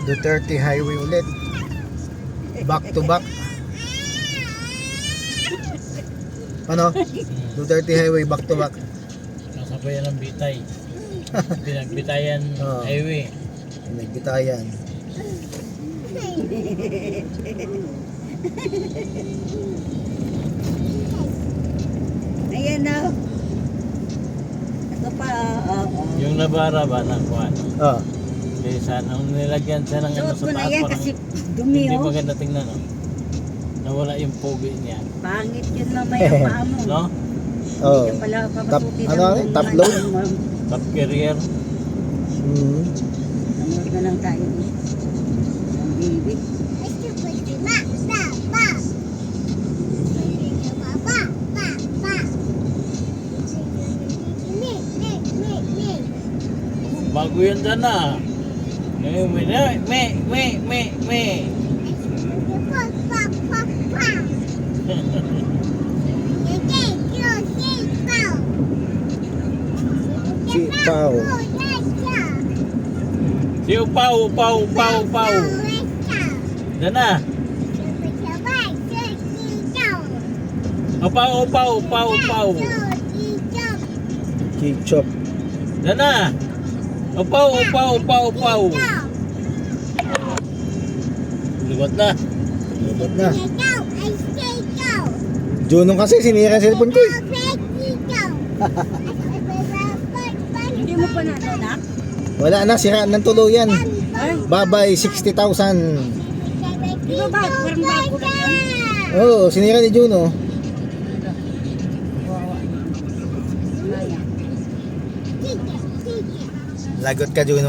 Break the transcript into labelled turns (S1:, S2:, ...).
S1: Duterte Highway ulit. Back to back. Ano? Duterte Highway back to back.
S2: Nasabayan ng bitay. Pinagbitayan highway.
S1: Nagbitayan.
S3: Ayan na. Ito pa.
S2: Yung nabara ba ng kuwan?
S1: Ah.
S2: Kaya sana nilagyan siya ng ano
S3: Suot
S2: sa
S3: ko na
S2: taas
S3: yan
S2: parang
S3: kasi dumi
S2: hindi
S3: oh.
S2: maganda tingnan, no? Nawala yung pogi niya.
S3: Pangit yun mamaya ang paa mo.
S2: No?
S1: Oh.
S3: Hindi ka pala
S1: Top,
S3: papasukin
S1: ano
S3: ng
S1: rin? Top load?
S2: Top career.
S3: Nanood na lang tayo dito. Ang baby.
S2: Bago yan dyan na. Me.
S1: Si Pao.
S2: Si Pau. Dyan na. Pau.
S1: Ketchup.
S2: Dyan na. Pau. Liwat na.
S1: Lubot na. Junong kasi sinira ang cellphone ko eh.
S3: Hindi mo pa natanak?
S1: Wala na, sira ng tuluyan.
S3: Ay,
S1: Babay, 60,000.
S3: di ba ba? Parang bago na yan.
S1: Oo, sinira ni Juno. Lagot ka, Juno.